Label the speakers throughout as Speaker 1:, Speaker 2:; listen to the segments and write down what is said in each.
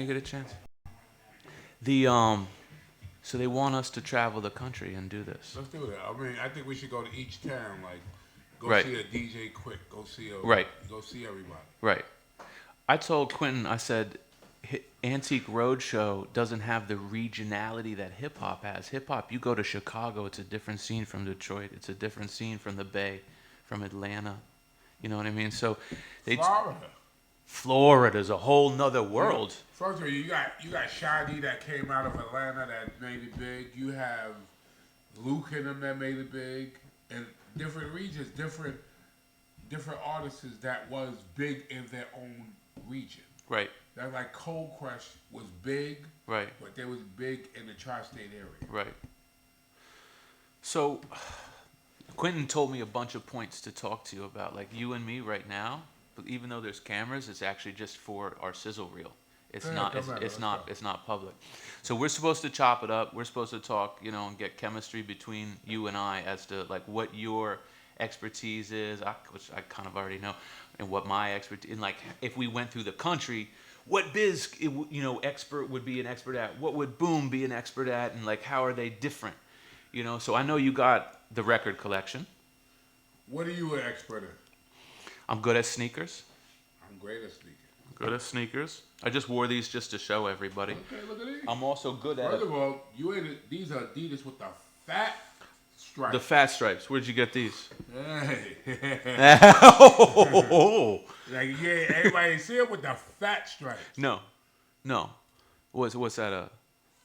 Speaker 1: You get a chance. The so they want us to travel the country and do this.
Speaker 2: Let's do that. I mean, I think we should go to each town. Like, go
Speaker 1: Right.
Speaker 2: see a DJ Quick.
Speaker 1: Right.
Speaker 2: Go see everybody.
Speaker 1: Right. I told Quentin, I said, Antique Roadshow doesn't have the regionality that hip hop has. Hip hop, you go to Chicago, it's a different scene from Detroit. It's a different scene from the Bay, from Atlanta. You know what I mean? So, they
Speaker 2: Florida.
Speaker 1: Florida's a whole nother
Speaker 2: You know,
Speaker 1: world.
Speaker 2: first of all, you got Shadi that came out of Atlanta that made it big. You have Luke and them that made it big, and different regions, different artists that was big in their own region.
Speaker 1: Right.
Speaker 2: That like Cold Crush was big,
Speaker 1: Right.
Speaker 2: but they was big in the tri-state area.
Speaker 1: Right. So, Quentin told me a bunch of points to talk to you about, like you and me right now. But even though there's cameras, it's actually just for our sizzle reel. It's
Speaker 2: Yeah,
Speaker 1: not.
Speaker 2: come on, let's go.
Speaker 1: It's not public. So we're supposed to chop it up. We're supposed to talk, and get chemistry between you and I as to like what your expertise is, which I kind of already know, and what my expertise. And like if we went through the country, what biz expert would be an expert at? What would Boom be an expert at? And like how are they different? So I know you got the record collection.
Speaker 2: What are you an expert in?
Speaker 1: I'm good at sneakers.
Speaker 2: I'm great at speaking.
Speaker 1: Good at sneakers. I just wore these just to show everybody.
Speaker 2: Okay, look at these.
Speaker 1: I'm also good at
Speaker 2: First of all, these are Adidas with the fat stripes.
Speaker 1: the fat stripes. Where'd you get these?
Speaker 2: Hey.
Speaker 1: Oh.
Speaker 2: Like, yeah, everybody see it with the fat stripes.
Speaker 1: No. What's that, a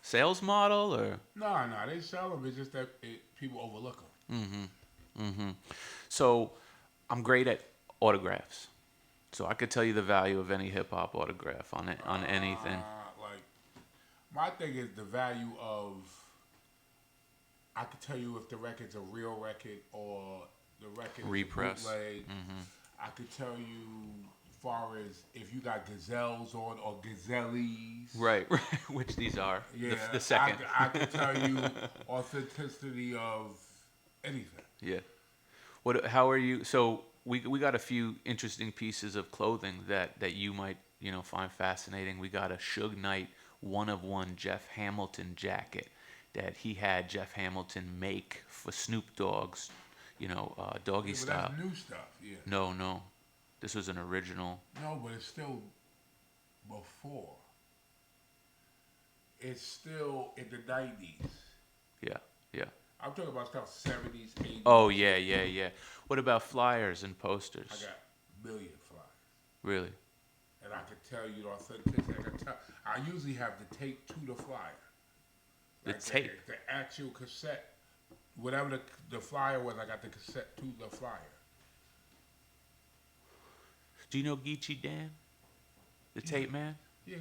Speaker 1: sales model or?
Speaker 2: No, they sell them. It's just that people overlook them.
Speaker 1: So I'm great at autographs. So I could tell you the value of any hip hop autograph on anything.
Speaker 2: Like, my thing is the value of. I could tell you if the record's a real record or the record
Speaker 1: Repress.
Speaker 2: is a bootleg. I could tell you as far as if you got gazelles on or gazelles.
Speaker 1: Right. Which these are.
Speaker 2: Yeah,
Speaker 1: The second.
Speaker 2: I could tell you authenticity of anything.
Speaker 1: Yeah. How are you? So we got a few interesting pieces of clothing that you might find fascinating. We got a Suge Knight one of one Jeff Hamilton jacket that he had Jeff Hamilton make for Snoop Dogg's, doggy
Speaker 2: Yeah, but
Speaker 1: style.
Speaker 2: that's new stuff. Yeah.
Speaker 1: No, this was an original.
Speaker 2: No, but it's still before. It's still in the 90s.
Speaker 1: Yeah.
Speaker 2: I'm talking about stuff 70s, 80s.
Speaker 1: Oh yeah. What about flyers and posters?
Speaker 2: I got a million flyers.
Speaker 1: Really?
Speaker 2: And I can tell you the authenticity. I usually have the tape to the flyer.
Speaker 1: The tape?
Speaker 2: The actual cassette. Whatever the flyer was, I got the cassette to the flyer.
Speaker 1: Do you know Geechee Dan? The tape man?
Speaker 2: Yeah.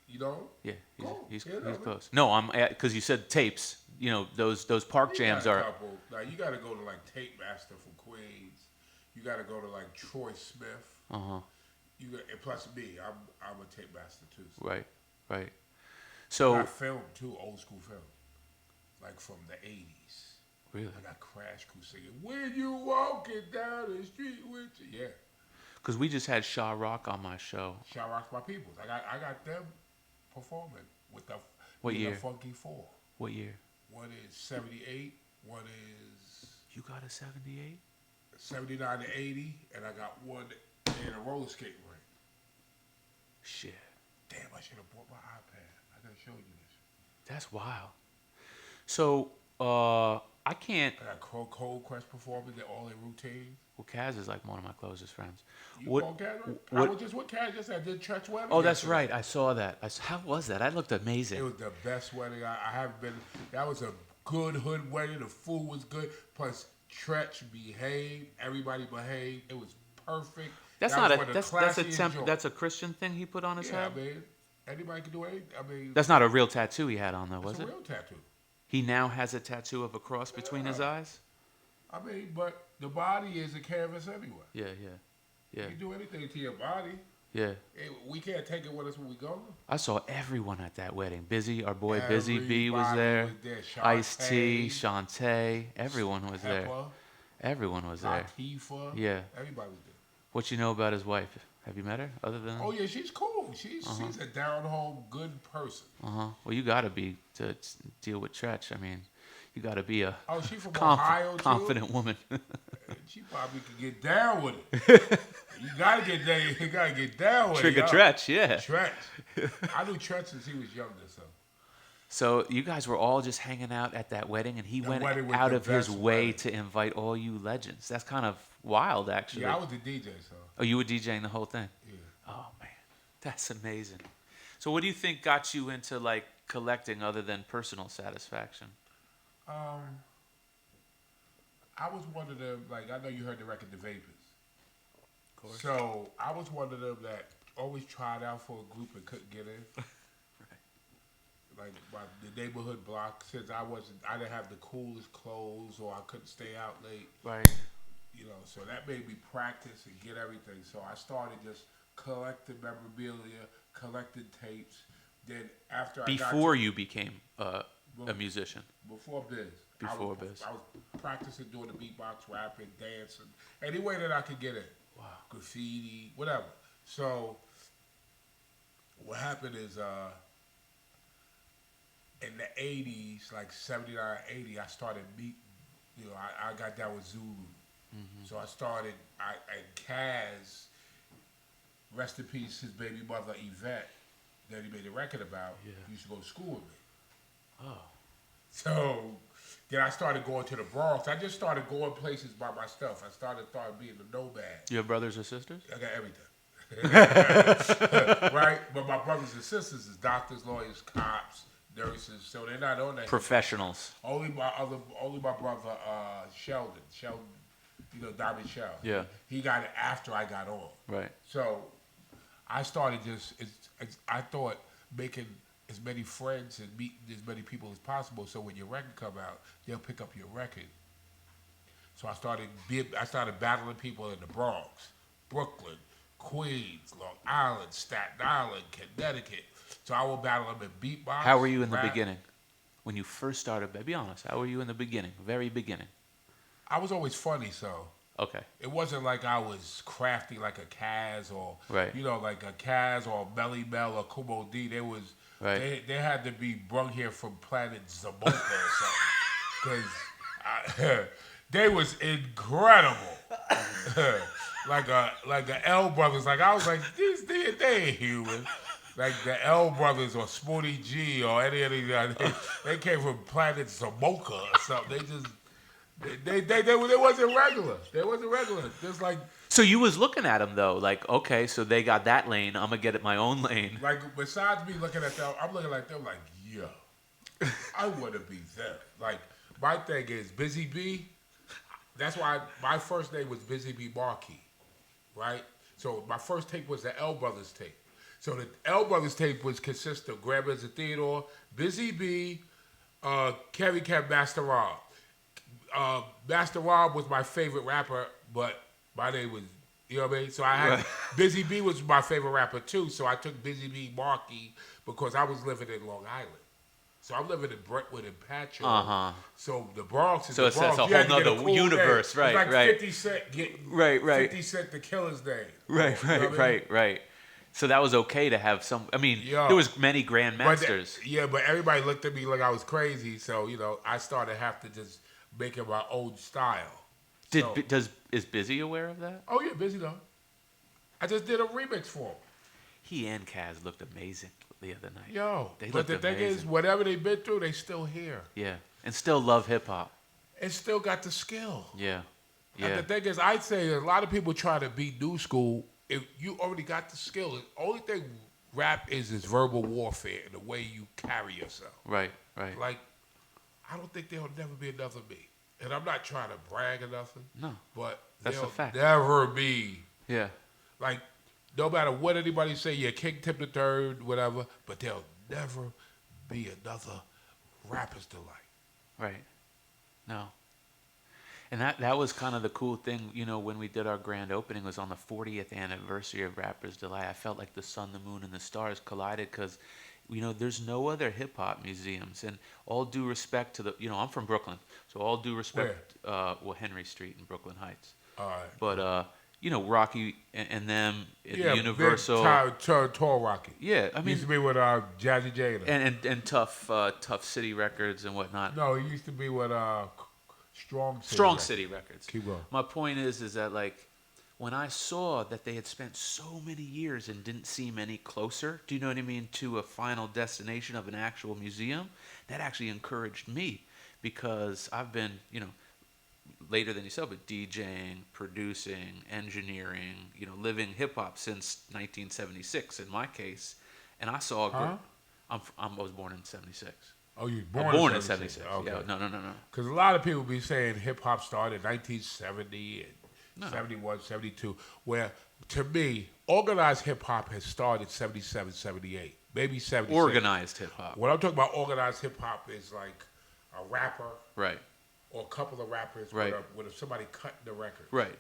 Speaker 2: You know?
Speaker 1: Yeah,
Speaker 2: Cool.
Speaker 1: he's
Speaker 2: Yeah, no,
Speaker 1: close. No, I'm because you said tapes. Those park
Speaker 2: You
Speaker 1: jams
Speaker 2: got a
Speaker 1: are.
Speaker 2: couple. Like, you got to go to like Tape Master from Queens. You got to go to like Troy Smith.
Speaker 1: Uh-huh.
Speaker 2: And plus me, I'm a Tape Master too. So.
Speaker 1: Right.
Speaker 2: I
Speaker 1: So
Speaker 2: film too, old school film, like from the 80s.
Speaker 1: really,
Speaker 2: I got Crash Crew singing "When You Walking Down the Street with You." Yeah,
Speaker 1: because we just had Shaw Rock on my show.
Speaker 2: Shout out to my peoples. I got them performing with the
Speaker 1: What
Speaker 2: with
Speaker 1: year?
Speaker 2: The Funky Four.
Speaker 1: What year?
Speaker 2: One is 78. One is
Speaker 1: You got a 78?
Speaker 2: 79 to 80, and I got one in a roller skate ring.
Speaker 1: Shit,
Speaker 2: Damn, I should have bought my iPad. I could have showed you this.
Speaker 1: that's wild. So I can't.
Speaker 2: I got Cold Quest performing all their routines.
Speaker 1: Well, Kaz is like one of my closest friends.
Speaker 2: You
Speaker 1: What?
Speaker 2: called Kaz? I
Speaker 1: what-
Speaker 2: was just with Kaz. Just I did church wedding.
Speaker 1: Oh, that's
Speaker 2: yesterday.
Speaker 1: right. I saw that. How was that? That looked amazing.
Speaker 2: It was the best wedding I haven't been. That was a good hood wedding. The food was good. Plus, Tretch behaved. Everybody behaved. It was perfect.
Speaker 1: That's
Speaker 2: That
Speaker 1: not
Speaker 2: was
Speaker 1: a
Speaker 2: one of the
Speaker 1: that's a
Speaker 2: classiest joints.
Speaker 1: That's a Christian thing he put on his
Speaker 2: Yeah,
Speaker 1: head.
Speaker 2: I mean, anybody can do anything. I mean,
Speaker 1: That's not a real tattoo he had on though, was
Speaker 2: it's a
Speaker 1: it?
Speaker 2: real tattoo.
Speaker 1: He now has a tattoo of a cross between his eyes.
Speaker 2: I mean, but the body is a canvas anyway.
Speaker 1: Yeah.
Speaker 2: You can do anything to your body. We can't take it with us when we go.
Speaker 1: I saw everyone at that wedding. Busy, our boy Busy B was
Speaker 2: Everybody
Speaker 1: there.
Speaker 2: was there.
Speaker 1: Ice T,
Speaker 2: Shantae,
Speaker 1: Shantae, everyone was there.
Speaker 2: Pepper,
Speaker 1: Everyone was there.
Speaker 2: Latifah.
Speaker 1: Yeah.
Speaker 2: Everybody was there.
Speaker 1: What you know about his wife? Have you met her? Other than.
Speaker 2: Oh yeah, she's cool. She's a down home good person.
Speaker 1: Well, you gotta be to deal with Tretch. I mean, you gotta be a
Speaker 2: Oh, she from Ohio too.
Speaker 1: confident woman.
Speaker 2: She probably could get down with it. You gotta get down. You gotta get down with
Speaker 1: Trigger
Speaker 2: it.
Speaker 1: Tretch, yeah.
Speaker 2: Tretch. I knew Tretch since he was younger.
Speaker 1: So you guys were all just hanging out at that wedding, and he
Speaker 2: The
Speaker 1: went
Speaker 2: wedding was
Speaker 1: out
Speaker 2: the
Speaker 1: of his
Speaker 2: best
Speaker 1: way
Speaker 2: wedding.
Speaker 1: to invite all you legends. That's kind of wild, actually.
Speaker 2: Yeah, I was the DJ, so.
Speaker 1: Oh, you were DJing the whole thing?
Speaker 2: Yeah.
Speaker 1: Oh man, that's amazing. So what do you think got you into like collecting other than personal satisfaction?
Speaker 2: I was one of them. Like I know you heard the record, The Vapors.
Speaker 1: Of course.
Speaker 2: So I was one of them that always tried out for a group and couldn't get in. Like the neighborhood block, since I didn't have the coolest clothes or I couldn't stay out late.
Speaker 1: Right.
Speaker 2: You know, so that made me practice and get everything. So I started just collecting memorabilia, collecting tapes. Then after
Speaker 1: Before you became a musician.
Speaker 2: Before biz.
Speaker 1: Before biz.
Speaker 2: I was practicing doing the beatbox, rapping, dancing, any way that I could get it.
Speaker 1: Wow.
Speaker 2: Graffiti, whatever. So what happened is in the 80s, like 79, 80, I started meeting, you know, I got down with Zulu. Mm-hmm. So I started, and Kaz, rest in peace, his baby mother, Yvette, that he made a record about, used to go to school with me. Oh. So then I started going to the Bronx. I just started going places by myself. I started being a nomad.
Speaker 1: You have brothers or sisters?
Speaker 2: I got everything. Right? But my brothers and sisters is doctors, lawyers, cops, nurses, so they're not on that.
Speaker 1: Professionals.
Speaker 2: Only my brother Sheldon, you know, Diamond Shell.
Speaker 1: Yeah.
Speaker 2: He got it after I got on.
Speaker 1: Right.
Speaker 2: So I started I thought making as many friends and meeting as many people as possible, so when your record come out, they'll pick up your record. So I started battling people in the Bronx, Brooklyn, Queens, Long Island, Staten Island, Connecticut. So I will battle them in beatbox.
Speaker 1: How were you in
Speaker 2: rap.
Speaker 1: the beginning? When you first started, be honest, how were you in the beginning? Very beginning.
Speaker 2: I was always funny, so.
Speaker 1: Okay.
Speaker 2: It wasn't like I was crafty like a Kaz or,
Speaker 1: right.
Speaker 2: You know, like a Kaz or a Melly Mel or Kumo D. They was, right. They had to be brung here from planet Zamoka or something. Because they was incredible. like a L Brothers. Like I was like, they ain't human. Like the L Brothers or Sporty G or any of these guys. They came from planet Zamoka or something. They just... They wasn't regular. They wasn't regular. Just like.
Speaker 1: So you was looking at them though, like, okay, so they got that lane. I'm gonna get it my own lane.
Speaker 2: Like besides me looking at them, I'm looking at them like, yo, I want to be them. Like my thing is Busy B. That's why my first name was Busy B Markie, right? So my first tape was the L Brothers tape. So the L Brothers tape was consist of Grandma's and Theodore, Busy B, Kerry Kev Master Rob. Master Rob was my favorite rapper, but my name was, you know what I mean? So I had, Busy B was my favorite rapper too, so I took Busy B Markie because I was living in Long Island. So I'm living in Brentwood and Patchogue. Uh-huh. So the Bronx is
Speaker 1: so
Speaker 2: the Bronx.
Speaker 1: So it's a whole nother cool universe,
Speaker 2: name.
Speaker 1: Right,
Speaker 2: it's like 50 Cent getting 50 Cent to kill his name.
Speaker 1: Right. So that was okay to have some, I mean, there was many grandmasters.
Speaker 2: But everybody looked at me like I was crazy, so, you know, I started having to just making my own style.
Speaker 1: Is Busy aware of that?
Speaker 2: Oh yeah, Busy though. I just did a remix for him.
Speaker 1: He and Kaz looked amazing the other night.
Speaker 2: Yo, but the thing is, whatever they've been through, they still here.
Speaker 1: Yeah, and still love hip hop.
Speaker 2: And still got the skill.
Speaker 1: Yeah.
Speaker 2: And the thing is, I'd say a lot of people try to be new school. If you already got the skill, the only thing rap is verbal warfare and the way you carry yourself.
Speaker 1: Right.
Speaker 2: Like, I don't think there'll never be another me. And I'm not trying to brag or nothing.
Speaker 1: No.
Speaker 2: But
Speaker 1: that's a fact.
Speaker 2: Never be.
Speaker 1: Yeah.
Speaker 2: Like, no matter what anybody say, yeah, King Tip the Third, whatever, but there'll never be another Rapper's Delight.
Speaker 1: Right. No. And that was kind of the cool thing, you know, when we did our grand opening was on the 40th anniversary of Rapper's Delight. I felt like the sun, the moon, and the stars collided because, you know, there's no other hip-hop museums. And all due respect to the, you know, I'm from Brooklyn, so all due respect, Henry Street in Brooklyn Heights.
Speaker 2: All right.
Speaker 1: But, Rocky and them at
Speaker 2: Yeah,
Speaker 1: Universal.
Speaker 2: tall Rocky.
Speaker 1: Yeah, I
Speaker 2: Used
Speaker 1: mean,
Speaker 2: to be with Jazzy J.
Speaker 1: and Tough City Records and whatnot.
Speaker 2: No, he used to be with Strong City.
Speaker 1: Strong
Speaker 2: Records.
Speaker 1: City Records.
Speaker 2: Keep going.
Speaker 1: My point is that like when I saw that they had spent so many years and didn't seem any closer, do you know what I mean, to a final destination of an actual museum, that actually encouraged me because I've been, later than yourself, but DJing, producing, engineering, living hip hop since 1976 in my case, and I saw.
Speaker 2: Huh?
Speaker 1: I was born in '76.
Speaker 2: Oh, you
Speaker 1: I'm
Speaker 2: born,
Speaker 1: born
Speaker 2: in
Speaker 1: in '76.
Speaker 2: Okay.
Speaker 1: Yeah, no.
Speaker 2: Because a lot of people be saying hip hop started in 1970 and
Speaker 1: No.
Speaker 2: 71, 72, where to me, organized hip hop has started 77, 78, maybe 76.
Speaker 1: Organized hip hop.
Speaker 2: What I'm talking about, organized hip hop, is like a rapper
Speaker 1: Right.
Speaker 2: or a couple of rappers
Speaker 1: Right.
Speaker 2: with somebody cutting the record.
Speaker 1: Right.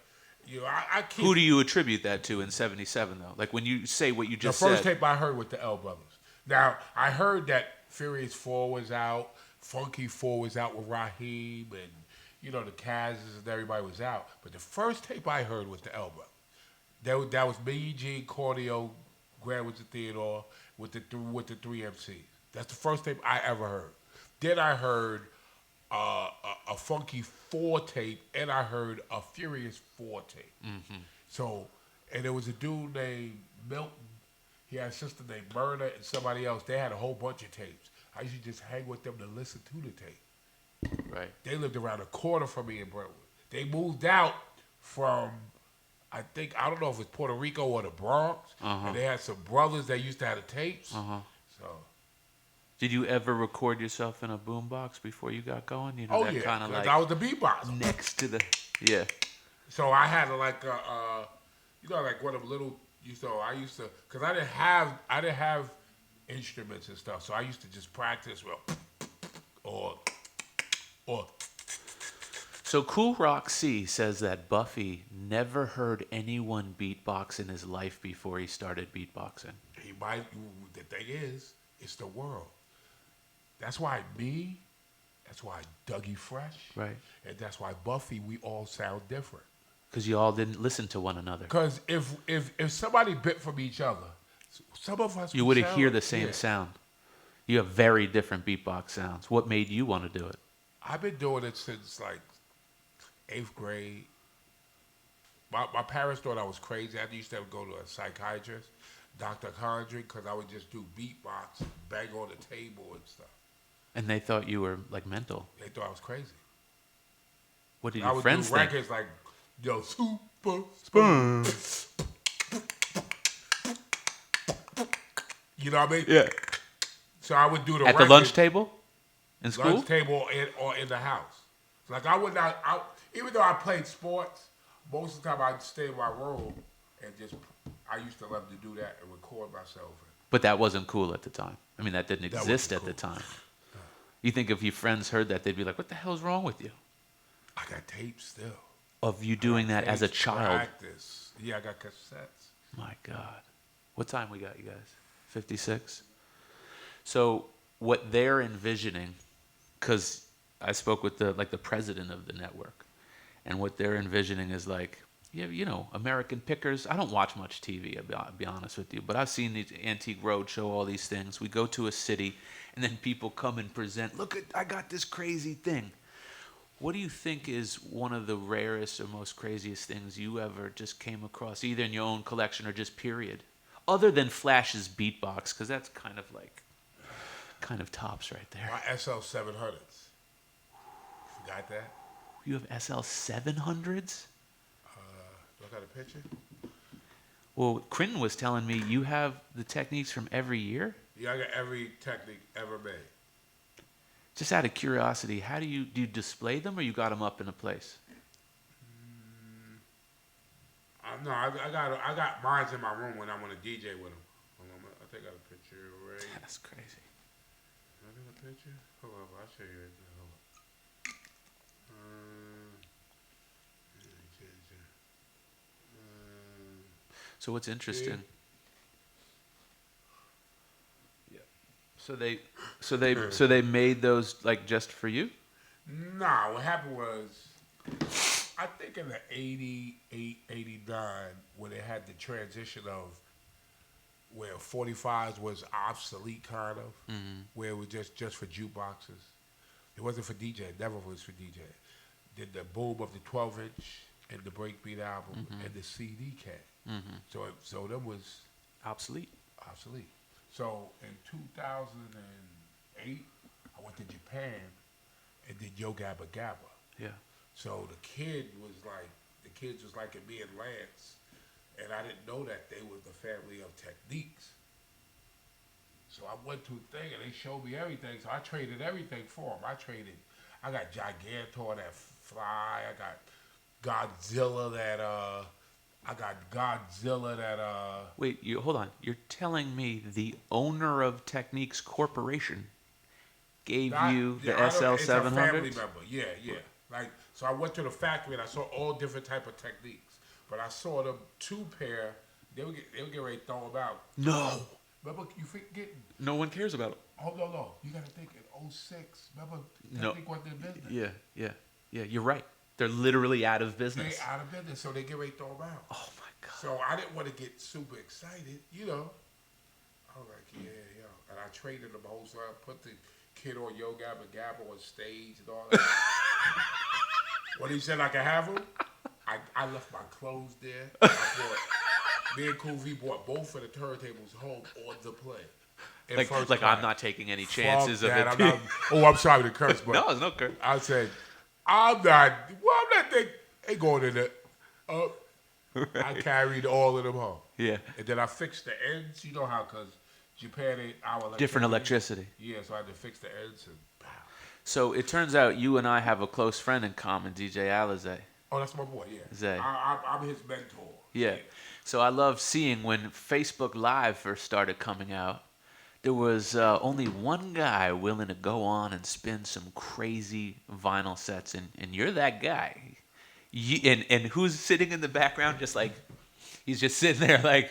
Speaker 2: I keep.
Speaker 1: Who do you attribute that to in '77 though? Like when you say what you
Speaker 2: The
Speaker 1: just
Speaker 2: first
Speaker 1: said.
Speaker 2: tape I heard with the L Brothers. Now, I heard that Furious 4 was out, Funky 4 was out with Raheem, and, the Kaz's and everybody was out. But the first tape I heard was the L Brothers. That was me, G, Cordio, Grand Wizard Theodore, with the three MCs. That's the first tape I ever heard. Then I heard a Funky 4 tape, and I heard a Furious 4 tape.
Speaker 1: Mm-hmm.
Speaker 2: So, and there was a dude named Milton. He had a sister named Myrna and somebody else. They had a whole bunch of tapes. I used to just hang with them to listen to the tape.
Speaker 1: Right.
Speaker 2: They lived around a corner from me in Brentwood. They moved out from, I don't know if it's Puerto Rico or the Bronx.
Speaker 1: Uh-huh.
Speaker 2: And they had some brothers that used to have the tapes.
Speaker 1: Uh-huh.
Speaker 2: So.
Speaker 1: Did you ever record yourself in a boombox before you got going?
Speaker 2: Oh,
Speaker 1: that
Speaker 2: yeah.
Speaker 1: kind of like
Speaker 2: I was the beatbox.
Speaker 1: next to the yeah.
Speaker 2: So I had like like one of them little. I used to, cause I didn't have instruments and stuff. So I used to just practice or.
Speaker 1: So Cool Rock C says that Buffy never heard anyone beatbox in his life before he started beatboxing.
Speaker 2: He might. The thing is, it's the world. That's why me. That's why Dougie Fresh.
Speaker 1: Right.
Speaker 2: And that's why Buffy. We all sound different.
Speaker 1: Because you all didn't listen to one another.
Speaker 2: Because if somebody bit from each other, some of us
Speaker 1: you
Speaker 2: would
Speaker 1: wouldn't hear the same
Speaker 2: yeah.
Speaker 1: sound. You have very different beatbox sounds. What made you want to do it?
Speaker 2: I've been doing it since like 8th grade. My parents thought I was crazy. I used to have to go to a psychiatrist, Dr. Condry, because I would just do beatbox, bang on the table and stuff.
Speaker 1: And they thought you were like mental.
Speaker 2: They thought I was crazy.
Speaker 1: What did
Speaker 2: I
Speaker 1: your
Speaker 2: would
Speaker 1: friends
Speaker 2: do
Speaker 1: think?
Speaker 2: records like, super spoon. You know what I mean?
Speaker 1: Yeah.
Speaker 2: So I would do the
Speaker 1: At the
Speaker 2: record,
Speaker 1: lunch table? In school?
Speaker 2: lunch table or in the house. Like I would not, even though I played sports, most of the time I'd stay in my room and I used to love to do that and record myself.
Speaker 1: But that wasn't cool at the time. I mean, that didn't
Speaker 2: That
Speaker 1: exist
Speaker 2: wasn't
Speaker 1: at the
Speaker 2: cool.
Speaker 1: time. You think if your friends heard that, they'd be like, what the hell's wrong with you?
Speaker 2: I got tapes still.
Speaker 1: Of you doing that as a child.
Speaker 2: Practice. Yeah, I got cassettes.
Speaker 1: My God. What time we got, you guys? 56? So what they're envisioning, because I spoke with the president of the network, and what they're envisioning is like, American Pickers. I don't watch much TV, I'll be honest with you, but I've seen these Antique Roadshow, all these things. We go to a city, and then people come and present, look, I got this crazy thing. What do you think is one of the rarest or most craziest things you ever just came across, either in your own collection or just period? Other than Flash's beatbox, because that's kind of tops right there.
Speaker 2: My SL 700s. Forgot that?
Speaker 1: You have SL 700s?
Speaker 2: Look at a picture.
Speaker 1: Well, Crinton was telling me you have the techniques from every year?
Speaker 2: Yeah, I got every technique ever made.
Speaker 1: Just out of curiosity, how do you display them, or you got them up in a place?
Speaker 2: No, I got mines in my room when I want to DJ with them. I think I got a picture right.
Speaker 1: That's crazy.
Speaker 2: I got a picture. Hold on, I'll show you right now. Hold on.
Speaker 1: So what's interesting? Yeah. So they made those like just for you?
Speaker 2: Nah, what happened was I think in the 88, 89, when they had the transition of where 45s was obsolete, kind of, where it was just for jukeboxes. It wasn't for DJ. It never was for DJ. Then the boom of the 12-inch and the breakbeat album and the CD came. So that was
Speaker 1: Obsolete.
Speaker 2: obsolete. So in 2008, I went to Japan and did Yo Gabba Gabba.
Speaker 1: Yeah.
Speaker 2: So the kids was like me and Lance, and I didn't know that they was the family of Techniques. So I went to a thing and they showed me everything. So I traded everything for them. I got Gigantor that fly. I got Godzilla that.
Speaker 1: Wait, you hold on. You're telling me the owner of Techniques Corporation gave you the SL 700?
Speaker 2: It's a family member. Yeah. Like, so I went to the factory and I saw all different type of Techniques. But I saw them 2 pair. They would get ready to throw them out.
Speaker 1: No.
Speaker 2: Remember, you forget.
Speaker 1: No one cares about it.
Speaker 2: Oh no. You got to think in 06. Remember,
Speaker 1: No.
Speaker 2: Technique went in business.
Speaker 1: Yeah. You're right. They're literally out of business.
Speaker 2: They out of business, so they get ready to throw them out.
Speaker 1: Oh my God.
Speaker 2: So I didn't want to get super excited, I was like, yeah. And I traded them wholesale. I put the kid on Yo Gabba Gabba on stage and all that. When he said I could have them, I left my clothes there. Me and Cool V brought both of the turntables home on the plane.
Speaker 1: Like
Speaker 2: class.
Speaker 1: I'm not taking any chances of it.
Speaker 2: I'm sorry to curse, but
Speaker 1: No, it's no curse.
Speaker 2: I said, I'm not thinking, ain't going in there. I carried all of them home.
Speaker 1: Yeah.
Speaker 2: And then I fixed the ends, how, because Japan ain't our electricity.
Speaker 1: Different electricity.
Speaker 2: Yeah, so I had to fix the ends and pow.
Speaker 1: So it turns out you and I have a close friend in common, DJ Alizé.
Speaker 2: Oh, that's my boy, yeah.
Speaker 1: Zay.
Speaker 2: I'm his mentor.
Speaker 1: Yeah. So I love seeing when Facebook Live first started coming out, there was only one guy willing to go on and spin some crazy vinyl sets, and you're that guy. And who's sitting in the background just like, he's just sitting there like,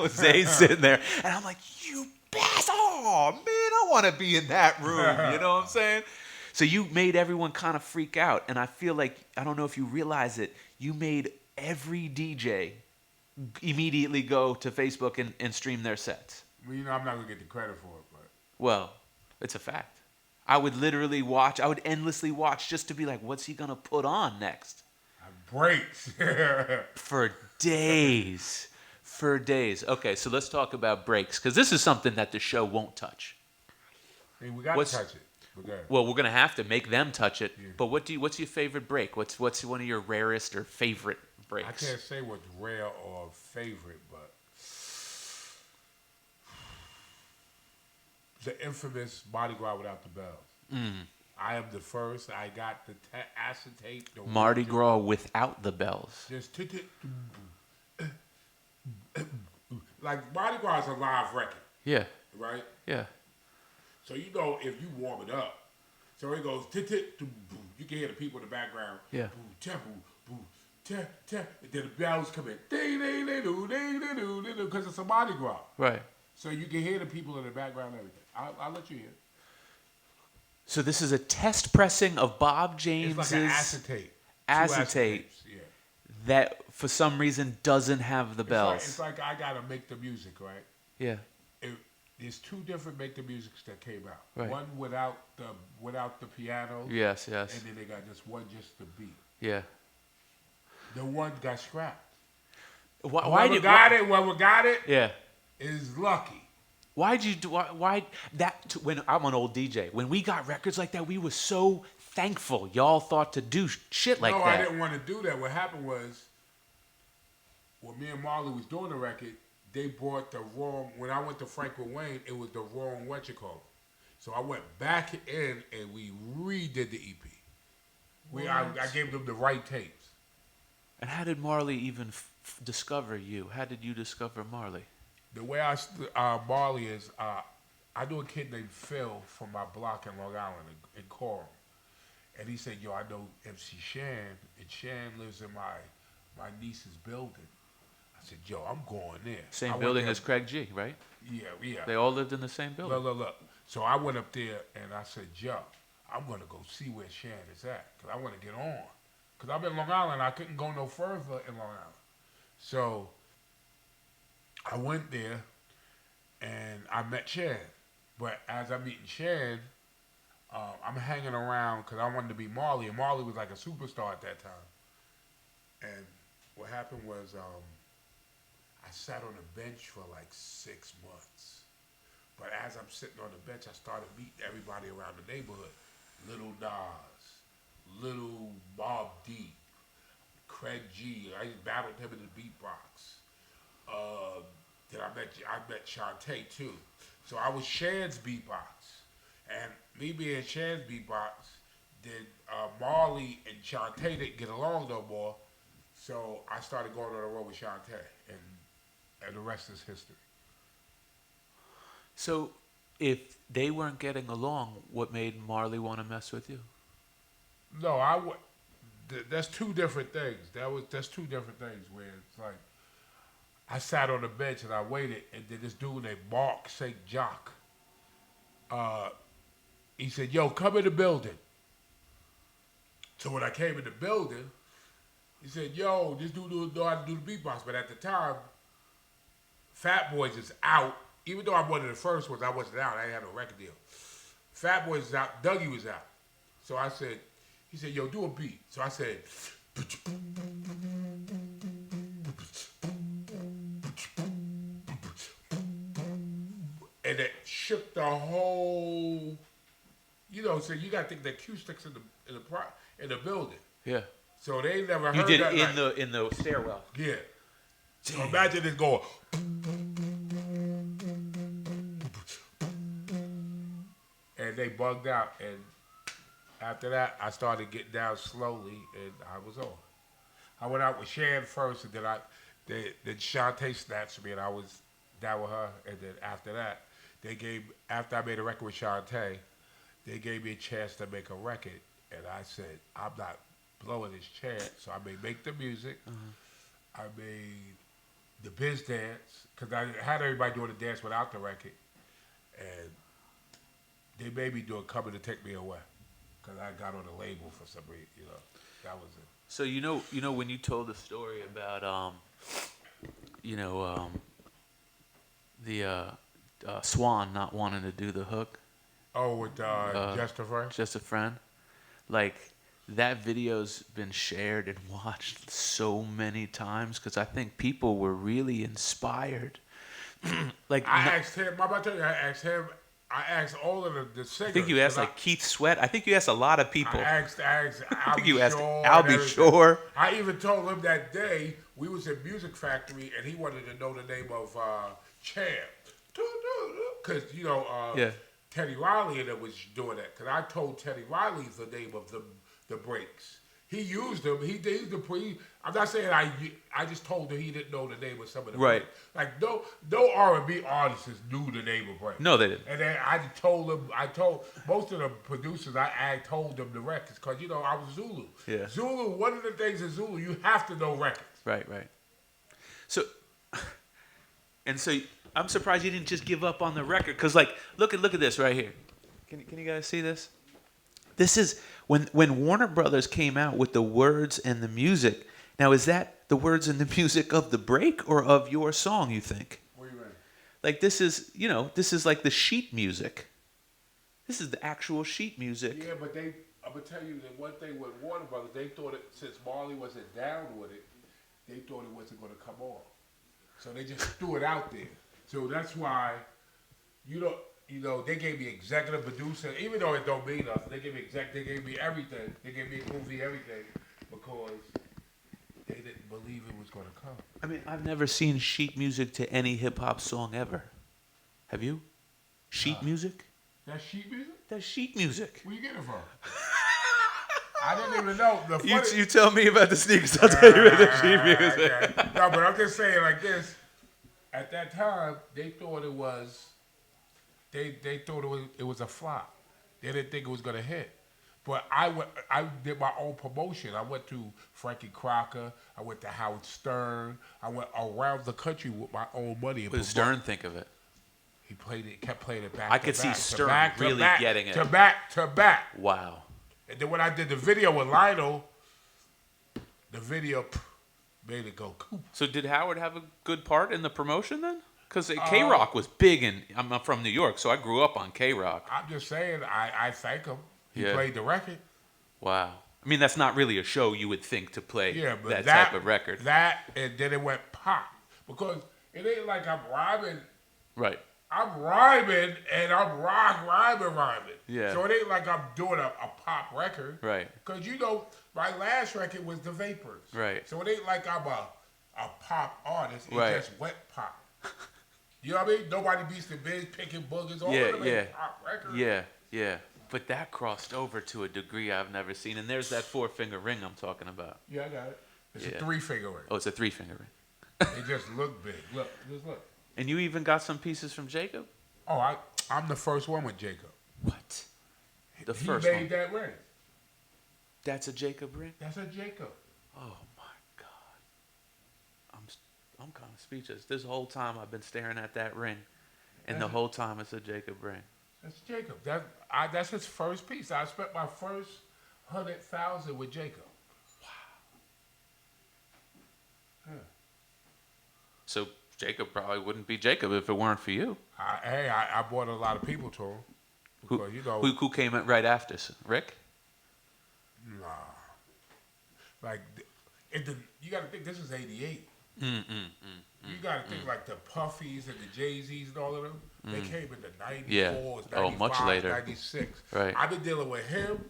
Speaker 1: Zay's sitting there. And I'm like, you bastard, oh, man, I want to be in that room. You know what I'm saying? So you made everyone kind of freak out. And I feel like, I don't know if you realize it, you made every DJ immediately go to Facebook and stream their sets.
Speaker 2: Well, I'm not going to get the credit for it, but.
Speaker 1: Well, it's a fact. I would literally watch, I would endlessly watch just to be like, what's he going to put on next?
Speaker 2: Breaks.
Speaker 1: For days. For days. Okay, so let's talk about breaks, because this is something that the show won't touch.
Speaker 2: Hey, we got to touch it.
Speaker 1: Well, we're going to have to make them touch it.
Speaker 2: Yeah.
Speaker 1: But what's your favorite break? What's one of your rarest or favorite breaks?
Speaker 2: I can't say what's rare or favorite, but the infamous Mardi Gras without the bells. I am the first. I got the acetate.
Speaker 1: Mardi Gras without the bells.
Speaker 2: Just like Mardi Gras is a live record.
Speaker 1: Yeah.
Speaker 2: Right?
Speaker 1: Yeah.
Speaker 2: So if you warm it up, so it goes you can hear the people in the background.
Speaker 1: Yeah.
Speaker 2: And then the bells come in. Because it's a Mardi Gras.
Speaker 1: Right.
Speaker 2: So you can hear the people in the background and everything. I'll let you hear.
Speaker 1: So this is a test pressing of Bob James's
Speaker 2: It's like an acetate.
Speaker 1: Acetate
Speaker 2: Yeah.
Speaker 1: that for some reason doesn't have the bells.
Speaker 2: It's like I gotta make the music, right?
Speaker 1: Yeah.
Speaker 2: There's 2 different make the musics that came out.
Speaker 1: Right.
Speaker 2: One without the piano.
Speaker 1: Yes.
Speaker 2: And then they got just the beat.
Speaker 1: Yeah.
Speaker 2: The one got scrapped.
Speaker 1: Whoever
Speaker 2: got it
Speaker 1: Yeah.
Speaker 2: is lucky.
Speaker 1: Why'd you do? Why that? When I'm an old DJ, when we got records like that, we were so thankful. Y'all thought to do shit like that.
Speaker 2: No, I didn't want to do that. What happened was, when me and Marley was doing the record, they brought the wrong. When I went to Franklin Wayne, it was the wrong So I went back in and we redid the EP. I gave them the right tapes.
Speaker 1: And how did Marley even discover you? How did you discover Marley?
Speaker 2: The way Marley is, I knew a kid named Phil from my block in Long Island in Coram. And he said, I know MC Shan, and Shan lives in my niece's building. I said, I'm going there.
Speaker 1: Same building as Craig G, right?
Speaker 2: Yeah.
Speaker 1: They all lived in the same building.
Speaker 2: Look. So I went up there and I said, I'm going to go see where Shan is at because I want to get on. Because I'm in Long Island. I couldn't go no further in Long Island. So I went there and I met Shan. But as I'm meeting Shan, I'm hanging around because I wanted to be Marley. And Marley was like a superstar at that time. And what happened was I sat on the bench for like 6 months. But as I'm sitting on the bench, I started meeting everybody around the neighborhood. Little Nas, Little Bob Deep, Craig G. I just battled him in the beatbox. Then I met Shantae too. So I was Shan's beatbox. And me being Shan's beatbox, then Marley and Shantae didn't get along no more. So I started going on the road with Shantae. And the rest is history.
Speaker 1: So, if they weren't getting along, what made Marley want to mess with you?
Speaker 2: No, that's two different things. That's two different things where it's like I sat on the bench and I waited, and then this dude named Mark St. Jock, he said, "Yo, come in the building." So when I came in the building, he said, "Yo, this dude don't know how to do the beatbox." But at the time, Fat Boys is out. Even though I'm one of the first ones, I wasn't out. I didn't have no record deal. Fat Boys is out. Dougie was out. So I said, he said, "Yo, do a beat." So I said, and it shook the whole, so you got to think the acoustics in the building.
Speaker 1: Yeah.
Speaker 2: So they never heard
Speaker 1: You did
Speaker 2: that.
Speaker 1: it in the stairwell.
Speaker 2: Yeah. So imagine it going. And they bugged out, and after that, I started getting down slowly, and I was on. I went out with Shan first, and then Shantae snatched me, and I was down with her. And then after that, after I made a record with Shantae, they gave me a chance to make a record, and I said, I'm not blowing this chance, so I may make the music. I made the biz dance, because I had everybody doing the dance without the record, and they made me do it Coming to Take Me Away, because I got on the label for some reason, that was it.
Speaker 1: So you know when you told the story about the Swan not wanting to do the hook.
Speaker 2: Oh, with Just a Friend?
Speaker 1: Just a Friend. Like, that video's been shared and watched so many times because I think people were really inspired. Like,
Speaker 2: I asked him, I'm about to tell you, I asked all of the singers.
Speaker 1: I think you asked like Keith Sweat. I think you asked a lot of people.
Speaker 2: I asked
Speaker 1: I think you asked I'll Be Sure.
Speaker 2: I even told him that day we was at Music Factory and he wanted to know the name of Champ. Because,
Speaker 1: Yeah.
Speaker 2: Teddy Riley and it was doing that. Because I told Teddy Riley the name of the breaks. He used them. He did the I'm not saying I just told him he didn't know the name of some of the
Speaker 1: right.
Speaker 2: breaks. Like no R&B artists knew the name of breaks.
Speaker 1: No, they didn't.
Speaker 2: And then I told most of the producers I told them the records because I was Zulu.
Speaker 1: Yeah.
Speaker 2: Zulu. One of the things in Zulu you have to know records.
Speaker 1: Right. So I'm surprised you didn't just give up on the record because like look at this right here. Can you guys see this? This is when Warner Brothers came out with the words and the music. Now, is that the words and the music of the break or of your song, you think?
Speaker 2: What do you mean?
Speaker 1: Like this is like the sheet music. This is the actual sheet music.
Speaker 2: Yeah, but I'm going to tell you that one thing with Warner Brothers, they thought since Marley wasn't down with it, they thought it wasn't going to come on. So they just threw it out there. So that's why, they gave me executive producer, even though it don't mean nothing. They gave me everything. They gave me a movie, everything, because they didn't believe it was going to come.
Speaker 1: I mean, I've never seen sheet music to any hip hop song ever. Have you? Sheet music?
Speaker 2: That's sheet music?
Speaker 1: That's sheet music.
Speaker 2: Where you get it from? I didn't even know.
Speaker 1: You tell me about the sneakers, I'll tell you about the sheet music.
Speaker 2: Okay. No, but I'm just saying like this. At that time, they thought it was it was a flop. They didn't think it was gonna hit. But I did my own promotion. I went to Frankie Crocker. I went to Howard Stern. I went around the country with my own money.
Speaker 1: What did Stern think of it?
Speaker 2: He kept playing it back.
Speaker 1: I could see Stern really getting it.
Speaker 2: To back.
Speaker 1: Wow.
Speaker 2: And then when I did the video with Lionel, the video made it go coop.
Speaker 1: So did Howard have a good part in the promotion then? Because K
Speaker 2: Uh,
Speaker 1: Rock was big in. I'm from New York, so I grew up on K Rock.
Speaker 2: I'm just saying, I thank him. He
Speaker 1: Yeah.
Speaker 2: played the record.
Speaker 1: Wow. I mean, that's not really a show you would think to play
Speaker 2: Yeah, but
Speaker 1: that
Speaker 2: that
Speaker 1: type of record.
Speaker 2: and then it went pop because it ain't like I'm rhyming.
Speaker 1: Right.
Speaker 2: I'm rhyming and I'm rhyming.
Speaker 1: Yeah.
Speaker 2: So it ain't like I'm doing a pop record.
Speaker 1: Right.
Speaker 2: Because my last record was The Vapors.
Speaker 1: Right.
Speaker 2: So it ain't like I'm a pop artist. It
Speaker 1: Right.
Speaker 2: just went pop. You know what I mean? Nobody beats the biz, picking boogers. All
Speaker 1: Yeah,
Speaker 2: of them
Speaker 1: yeah.
Speaker 2: ain't pop records.
Speaker 1: Yeah. But that crossed over to a degree I've never seen. And there's that 4-finger ring I'm talking about.
Speaker 2: Yeah, I got it. It's
Speaker 1: Yeah.
Speaker 2: a 3-finger ring.
Speaker 1: Oh, it's a 3-finger ring.
Speaker 2: It just looked big. Look, just look.
Speaker 1: And you even got some pieces from Jacob?
Speaker 2: Oh, I'm the first one with Jacob.
Speaker 1: What? The
Speaker 2: He
Speaker 1: first
Speaker 2: made
Speaker 1: one.
Speaker 2: that ring.
Speaker 1: That's a Jacob ring?
Speaker 2: That's a Jacob.
Speaker 1: Oh my God. I'm kind of speechless. This whole time I've been staring at that ring, and the whole time it's a Jacob ring.
Speaker 2: That's Jacob. That's his first piece. I spent my first 100,000 with Jacob. Yeah.
Speaker 1: So Jacob probably wouldn't be Jacob if it weren't for you.
Speaker 2: I brought a lot of people to him. Because,
Speaker 1: Who came in right after? Rick?
Speaker 2: Nah. Like, you got to think this is 88. You got to think like the Puffies and the Jay-Z's and all of them. They came in the 94s,
Speaker 1: Yeah.
Speaker 2: 95,
Speaker 1: Oh, much later.
Speaker 2: 96.
Speaker 1: Right.
Speaker 2: I've been dealing with him,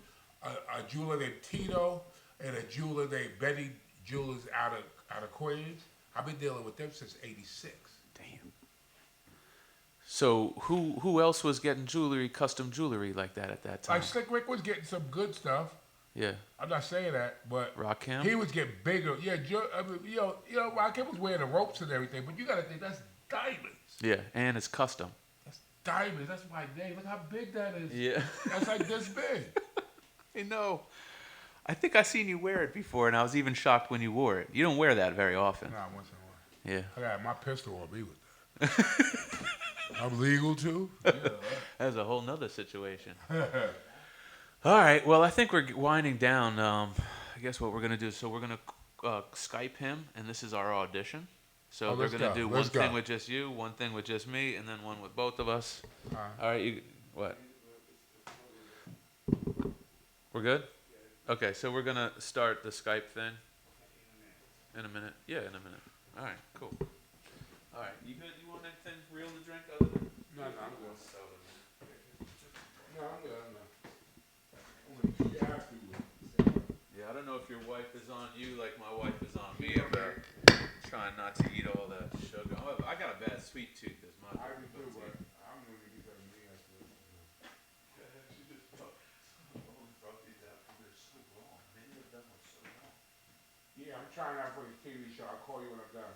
Speaker 2: a jeweler named Tito, and a jeweler named Betty Jewelers out of Queens. I've been dealing with them since 86.
Speaker 1: Damn. So who else was getting custom jewelry like that at that time?
Speaker 2: Like Slick Rick was getting some good stuff.
Speaker 1: Yeah.
Speaker 2: I'm not saying that, but
Speaker 1: Rakim?
Speaker 2: he was getting bigger. Yeah, Rakim was wearing the ropes and everything, but you got to think that's diamonds.
Speaker 1: Yeah, and it's custom.
Speaker 2: That's diamonds. That's my name. Look how big that is.
Speaker 1: Yeah.
Speaker 2: That's like this big.
Speaker 1: I know. I think I seen you wear it before, and I was even shocked when you wore it. You don't wear that very often.
Speaker 2: Nah, once in a while.
Speaker 1: Yeah.
Speaker 2: I got my pistol on me with that. I'm legal too. Yeah.
Speaker 1: That's a whole nother situation. All right. Well, I think we're winding down. I guess what we're going to do, so we're going to Skype him, and this is our audition. So they're going to do one thing with just you, one thing with just me, and then one with both of us. All right. What? We're good? Okay, so we're going to start the Skype thing in a minute. Yeah, in a minute. All right, cool. All right, you good? You want anything real to drink other than?
Speaker 2: No, I'm good.
Speaker 1: Soda, man.
Speaker 2: No, I'm good.
Speaker 1: Yeah, I don't know if your wife is on you like my wife is on me about trying not to eat all that sugar. I got a bad sweet tooth. Is my
Speaker 2: I do too, but I'm going to get them me after this.
Speaker 1: She just brought these out because they're so long. Many of them are so long.
Speaker 2: Yeah, I'm trying out for this TV show. I'll call you when I'm done.